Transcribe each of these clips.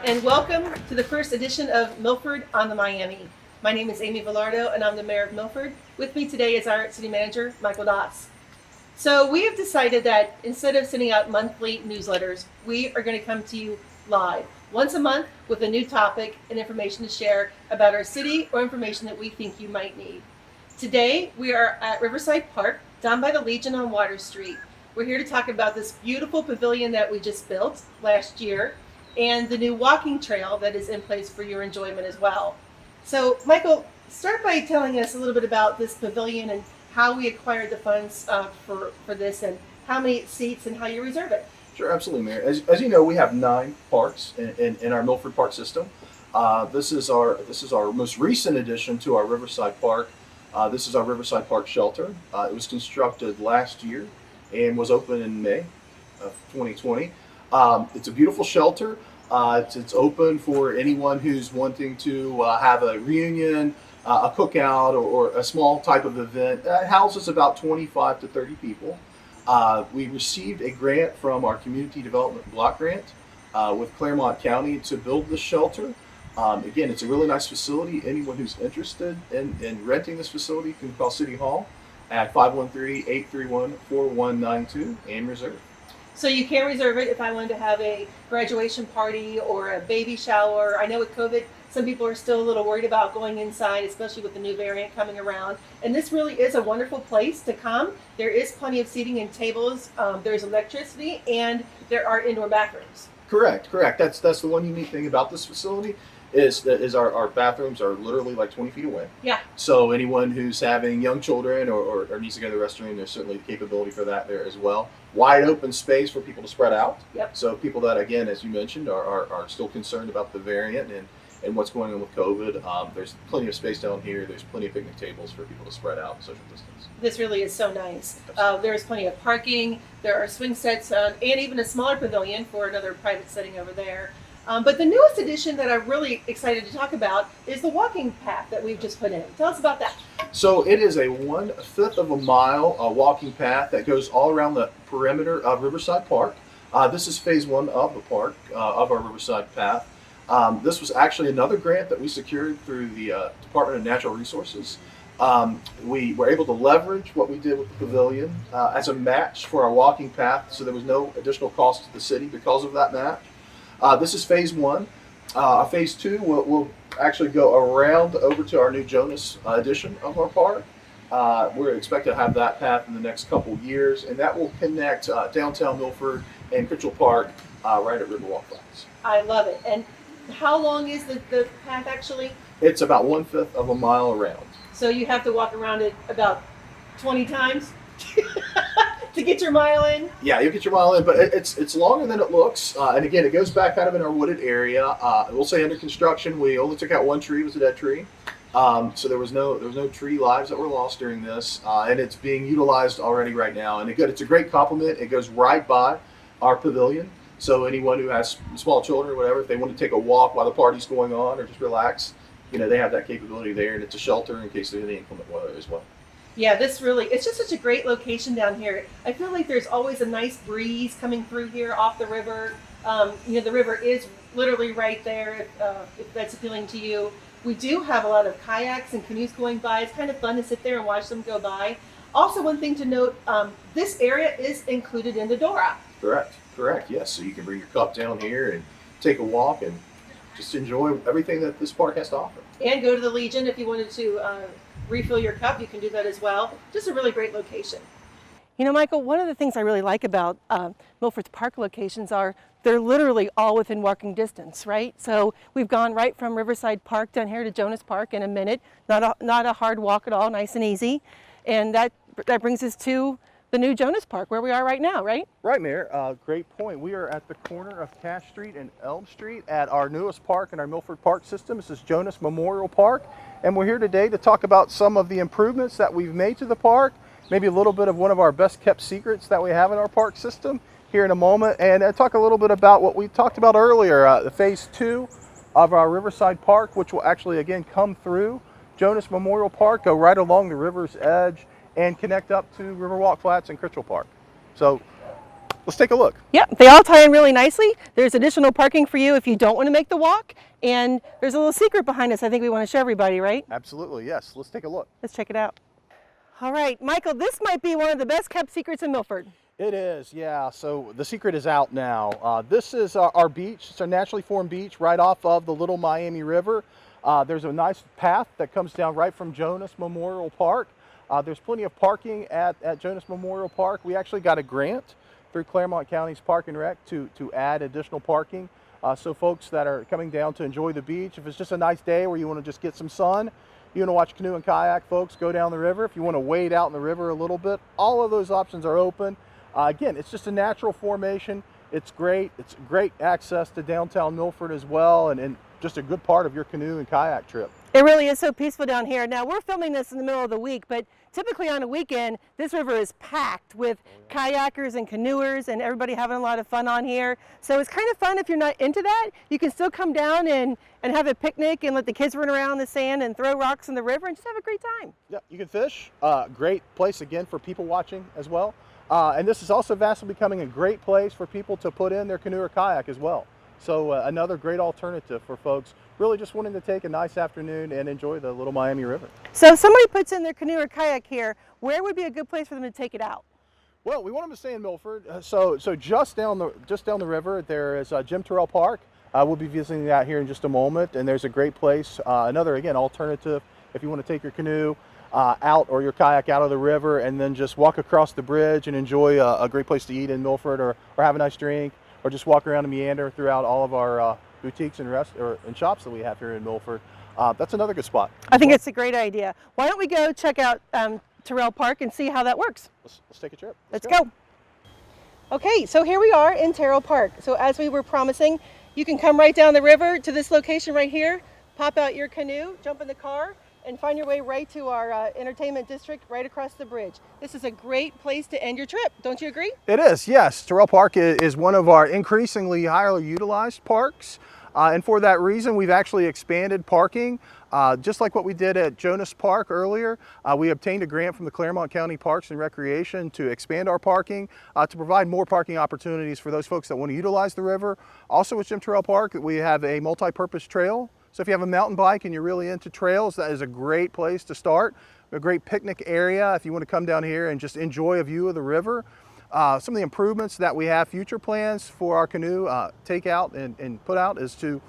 and welcome to the first edition of Milford on the Miami. My name is Amy Villardo, and I'm the mayor of Milford. With me today is our city manager, Michael Doss. So we have decided that instead of sending out monthly newsletters, we are going to come to you live once a month with a new topic and information to share about our city or information that we think you might need. Today, we are at Riverside Park, down by the Legion on Water Street. We're here to talk about this beautiful pavilion that we just built last year and the new walking trail that is in place for your enjoyment as well. So, Michael, start by telling us a little bit about this pavilion and how we acquired the funds for this and how many seats and how you reserve it. Sure, absolutely, Mayor. As you know, we have 9 parks in our Milford Park system. This is our most recent addition to our Riverside Park. This is our Riverside Park shelter. It was constructed last year and was open in May of 2020. It's a beautiful shelter. It's open for anyone who's wanting to have a reunion, a cookout, or a small type of event. It houses about 25 to 30 people. We received a grant from our Community Development Block Grant with Claremont County to build this shelter. Again, it's a really nice facility. Anyone who's interested in renting this facility can call City Hall at 513-831-4192 and reserve. So you can reserve it if I wanted to have a graduation party or a baby shower. I know with COVID, some people are still a little worried about going inside, especially with the new variant coming around. And this really is a wonderful place to come. There is plenty of seating and tables. There's electricity, and there are indoor bathrooms. Correct. That's the one unique thing about this facility is our bathrooms are literally like 20 feet away. Yeah. So anyone who's having young children or needs to go to the restroom, there's certainly the capability for that there as well. Wide open space for people to spread out. Yep. So people that, again, as you mentioned, are still concerned about the variant and what's going on with COVID. There's plenty of space down here. There's plenty of picnic tables for people to spread out and social distance. This really is so nice. There's plenty of parking. There are swing sets and even a smaller pavilion for another private setting over there. But the newest addition that I'm really excited to talk about is the walking path that we've just put in. Tell us about that. So it is a 1/5 of a mile walking path that goes all around the perimeter of Riverside Park. This is phase 1 of the park, of our Riverside path. This was actually another grant that we secured through the Department of Natural Resources. We were able to leverage what we did with the pavilion as a match for our walking path, so there was no additional cost to the city because of that match. This is phase 1. Phase 2 will actually go around over to our new Jonas edition of our park. We're expected to have that path in the next couple years, and that will connect downtown Milford and Critchell Park right at Riverwalk Flats. I love it. And how long is the path actually? It's about 1/5 of a mile around. So you have to walk around it about 20 times to get your mile in? Yeah, you'll get your mile in, but it's longer than it looks. And again, it goes back kind of in our wooded area. We'll say under construction, we only took out one tree, it was a dead tree. So there was no tree lives that were lost during this, and it's being utilized already right now. And it's a great complement. It goes right by our pavilion. So anyone who has small children or whatever, if they want to take a walk while the party's going on or just relax, they have that capability there, and it's a shelter in case there's any inclement weather as well. Yeah, it's just such a great location down here. I feel like there's always a nice breeze coming through here off the river. The river is literally right there if that's appealing to you. We do have a lot of kayaks and canoes going by. It's kind of fun to sit there and watch them go by. Also, one thing to note, this area is included in the DORA. Correct, yes. So you can bring your cup down here and take a walk and just enjoy everything that this park has to offer. And go to the Legion if you wanted to refill your cup, you can do that as well. Just a really great location. Michael, one of the things I really like about Milford's park locations are they're literally all within walking distance, right? So we've gone right from Riverside Park down here to Jonas Park in a minute. Not a hard walk at all, nice and easy. And that brings us to the new Jonas Park where we are right now, right? Right, Mayor. Great point. We are at the corner of Cash Street and Elm Street at our newest park in our Milford Park system. This is Jonas Memorial Park. And we're here today to talk about some of the improvements that we've made to the park, maybe a little bit of one of our best kept secrets that we have in our park system here in a moment, and talk a little bit about what we talked about earlier, the phase 2 of our Riverside Park, which will actually again come through Jonas Memorial Park, go right along the river's edge, and connect up to Riverwalk Flats and Critchell Park. So Let's take a look. Yep, they all tie in really nicely. There's additional parking for you if you don't want to make the walk. And there's a little secret behind us I think we want to show everybody, right? Absolutely, yes. Let's take a look. Let's check it out. All right, Michael, this might be one of the best kept secrets in Milford. It is, yeah. So the secret is out now. This is our beach. It's a naturally formed beach right off of the Little Miami River. There's a nice path that comes down right from Jonas Memorial Park. There's plenty of parking at Jonas Memorial Park. We actually got a grant through Claremont County's Park and Rec to add additional parking. So folks that are coming down to enjoy the beach, if it's just a nice day where you want to just get some sun, you want to watch canoe and kayak, folks, go down the river. If you want to wade out in the river a little bit, all of those options are open. Again, it's just a natural formation. It's great. It's great access to downtown Milford as well, and just a good part of your canoe and kayak trip. It really is so peaceful down here. Now, we're filming this in the middle of the week, but typically on a weekend, this river is packed with kayakers and canoers and everybody having a lot of fun on here. So it's kind of fun if you're not into that. You can still come down and have a picnic and let the kids run around in the sand and throw rocks in the river and just have a great time. Yeah, you can fish. Great place, again, for people watching as well. And this is also vastly becoming a great place for people to put in their canoe or kayak as well. So another great alternative for folks really just wanting to take a nice afternoon and enjoy the Little Miami River. So if somebody puts in their canoe or kayak here, where would be a good place for them to take it out? Well, we want them to stay in Milford. So just down the river, there is Terrell Park. We'll be visiting that here in just a moment, and there's a great place. Another, again, alternative if you want to take your canoe out or your kayak out of the river and then just walk across the bridge and enjoy a great place to eat in Milford, or have a nice drink, or just walk around and meander throughout all of our boutiques and shops that we have here in Milford. That's another good spot. I think it's a great idea. Why don't we go check out Terrell Park and see how that works? Let's take a trip. Let's go. Okay, so here we are in Terrell Park. So as we were promising, you can come right down the river to this location right here, pop out your canoe, jump in the car, and find your way right to our entertainment district right across the bridge. This is a great place to end your trip. Don't you agree? It is, yes. Terrell Park is one of our increasingly highly utilized parks. And for that reason, we've actually expanded parking. Just like what we did at Jonas Park earlier, we obtained a grant from the Claremont County Parks and Recreation to expand our parking, to provide more parking opportunities for those folks that want to utilize the river. Also with Terrell Park, we have a multi-purpose trail. So if you have a mountain bike and you're really into trails, that is a great place to start. A great picnic area if you want to come down here and just enjoy a view of the river. Some of the improvements that we have, future plans for our canoe takeout and put out, is to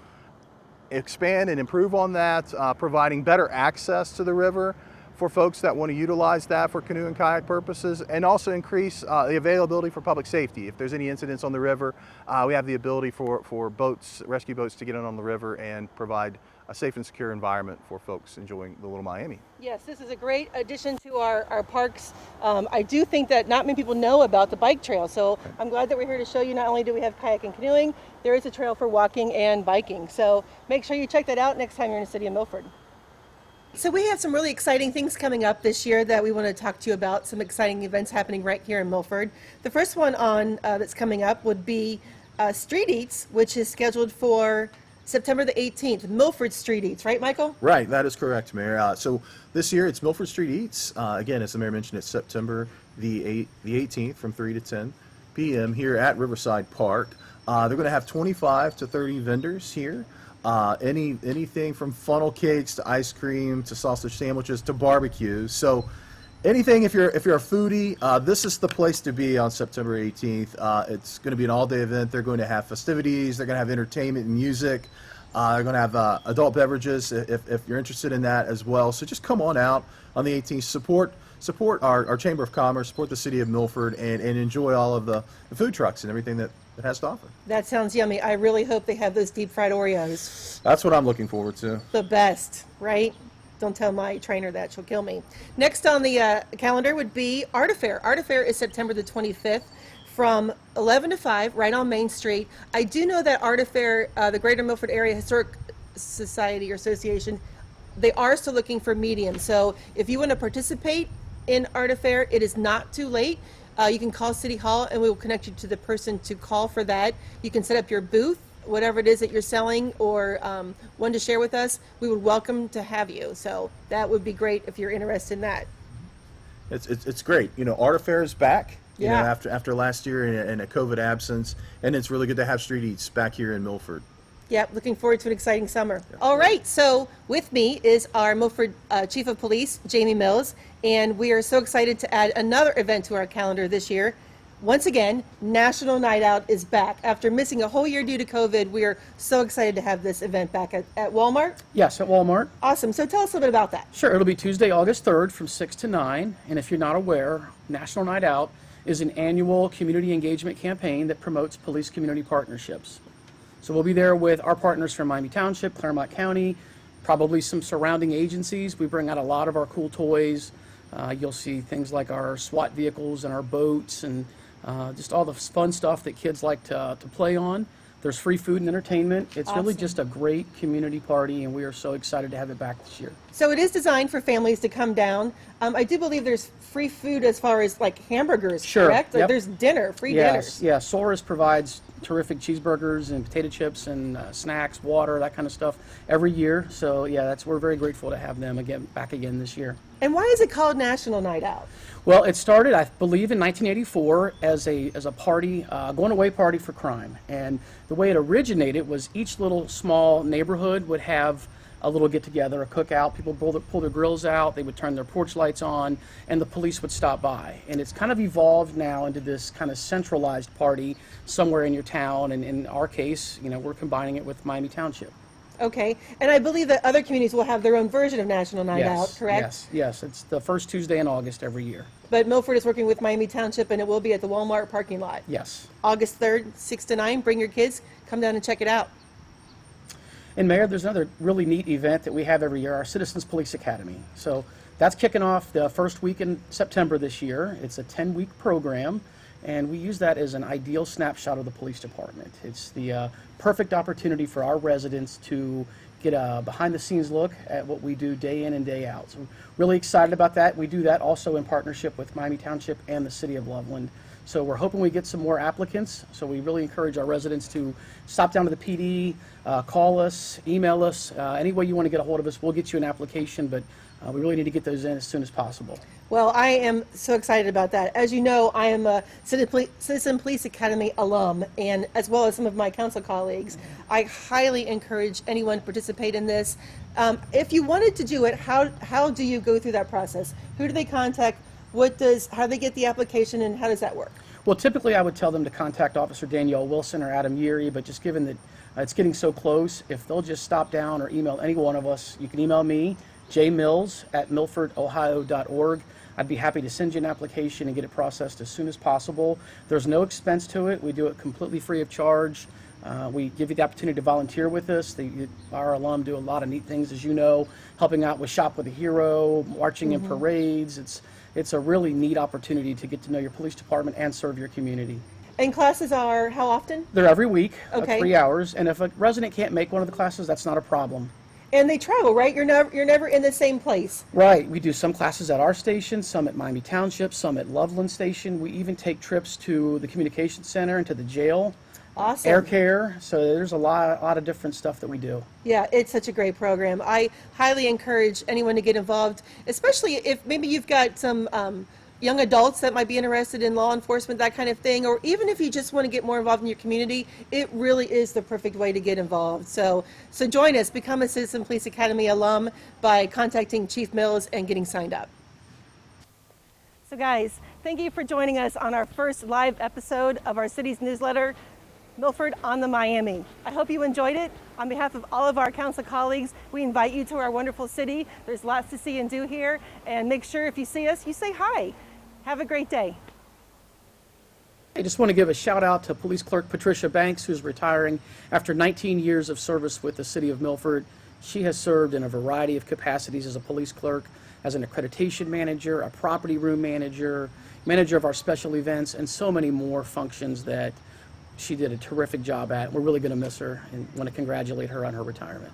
expand and improve on that, providing better access to the river for folks that want to utilize that for canoe and kayak purposes, and also increase the availability for public safety. If there's any incidents on the river, we have the ability for boats, rescue boats, to get in on the river and provide a safe and secure environment for folks enjoying the Little Miami. Yes, this is a great addition to our parks. I do think that not many people know about the bike trail, so I'm glad that we're here to show you. Not only do we have kayak and canoeing, there is a trail for walking and biking. So make sure you check that out next time you're in the city of Milford. So we have some really exciting things coming up this year that we want to talk to you about, some exciting events happening right here in Milford. The first one that's coming up would be Street Eats, which is scheduled for September the 18th, Milford Street Eats, right, Michael? Right, that is correct, Mayor. So this year it's Milford Street Eats. Again, as the Mayor mentioned, it's September the 18th from 3 to 10 p.m. here at Riverside Park. They're going to have 25 to 30 vendors here. Anything from funnel cakes to ice cream to sausage sandwiches to barbecues. So anything, if you're a foodie, this is the place to be on September 18th. It's going to be an all-day event. They're going to have festivities. They're going to have entertainment and music. They're going to have adult beverages if you're interested in that as well. So just come on out on the 18th. Support our Chamber of Commerce, support the City of Milford, and enjoy all of the food trucks and everything that it has to offer. That sounds yummy. I really hope they have those deep fried Oreos. That's what I'm looking forward to. The best, right? Don't tell my trainer that, she'll kill me. Next on the calendar would be Art Affair. Art Affair is September the 25th from 11 to 5 right on Main Street. I do know that Art Affair, the Greater Milford Area Historic Society or Association, they are still looking for mediums. So if you want to participate in Art Affair, it is not too late. You can call City Hall and we will connect you to the person to call for that. You can set up your booth, whatever it is that you're selling or one to share with us. We would welcome to have you. So that would be great if you're interested in that. It's great. You know, Art Affair is back. You know, Yeah. after last year and a COVID absence, and it's really good to have street eats back here in Milford. Yep, looking forward to an exciting summer. All right, so with me is our Milford Chief of Police, Jamie Mills, and we are so excited to add another event to our calendar this year. Once again, National Night Out is back. After missing a whole year due to COVID, we are so excited to have this event back at Walmart. Yes, at Walmart. Awesome, so tell us a little bit about that. Sure, it'll be Tuesday, August 3rd from 6 to 9. And if you're not aware, National Night Out is an annual community engagement campaign that promotes police community partnerships. So we'll be there with our partners from Miami Township, Claremont County, probably some surrounding agencies. We bring out a lot of our cool toys. You'll see things like our SWAT vehicles and our boats and just all the fun stuff that kids like to play on. There's free food and entertainment. It's really Awesome. just a great community party, and we are so excited to have it back this year. So it is designed for families to come down. I do believe there's free food as far as like hamburgers, Sure, correct? Like yep. there's dinner, free Yes, dinners. yeah. Soros provides terrific cheeseburgers and potato chips and snacks, water, that kind of stuff every year. So yeah, we're very grateful to have them back again this year. And why is it called National Night Out? Well, it started, I believe, in 1984 as a party, going away party for crime. And the way it originated was each little small neighborhood would have a little get together, a cookout. People pull their grills out, they would turn their porch lights on, and the police would stop by. And it's kind of evolved now into this kind of centralized party somewhere in your town. And in our case, you know, we're combining it with Miami Township. Okay, and I believe that other communities will have their own version of National Night Out, correct? Yes. It's the first Tuesday in August every year. But Milford is working with Miami Township, and it will be at the Walmart parking lot. Yes. August 3rd, 6 to 9. Bring your kids. Come down and check it out. And Mayor, there's another really neat event that we have every year, our Citizens Police Academy. So that's kicking off the first week in September this year. It's a 10-week program, and we use that as an ideal snapshot of the police department. It's the perfect opportunity for our residents to get a behind-the-scenes look at what we do day in and day out. So really excited about that. We do that also in partnership with Miami Township and the City of Loveland. So we're hoping we get some more applicants. So we really encourage our residents to stop down to the PD, call us, email us. Any way you want to get a hold of us, we'll get you an application, but we really need to get those in as soon as possible. Well, I am so excited about that. As you know, I am a Citizen Police Academy alum, and as well as some of my council colleagues. I highly encourage anyone to participate in this. If you wanted to do it, how do you go through that process? Who do they contact? How do they get the application, and how does that work? Well, typically I would tell them to contact Officer Danielle Wilson or Adam Yeary, but just given that it's getting so close, if they'll just stop down or email any one of us, you can email me, jmills@milfordohio.org. I'd be happy to send you an application and get it processed as soon as possible. There's no expense to it. We do it completely free of charge. We give you the opportunity to volunteer with us. Our alum do a lot of neat things, as you know, helping out with Shop with a Hero, marching in parades. It's a really neat opportunity to get to know your police department and serve your community. And classes are how often? They're every week, Okay. 3 hours, and if a resident can't make one of the classes, that's not a problem. And they travel, right? You're never in the same place. Right, we do some classes at our station, some at Miami Township, some at Loveland Station. We even take trips to the communications center and to the jail. Awesome. Air care, so there's a lot of different stuff that we do. Yeah, it's such a great program. I highly encourage anyone to get involved, especially if maybe you've got some young adults that might be interested in law enforcement, that kind of thing, or even if you just want to get more involved in your community, it really is the perfect way to get involved. So join us, become a Citizen Police Academy alum by contacting Chief Mills and getting signed up. So guys, thank you for joining us on our first live episode of our city's newsletter, Milford on the Miami. I hope you enjoyed it. On behalf of all of our council colleagues, we invite you to our wonderful city. There's lots to see and do here, and make sure if you see us, you say hi. Have a great day. I just want to give a shout out to Police Clerk Patricia Banks, who's retiring after 19 years of service with the City of Milford. She has served in a variety of capacities as a police clerk, as an accreditation manager, a property room manager, manager of our special events, and so many more functions that she did a terrific job at. We're really going to miss her and want to congratulate her on her retirement.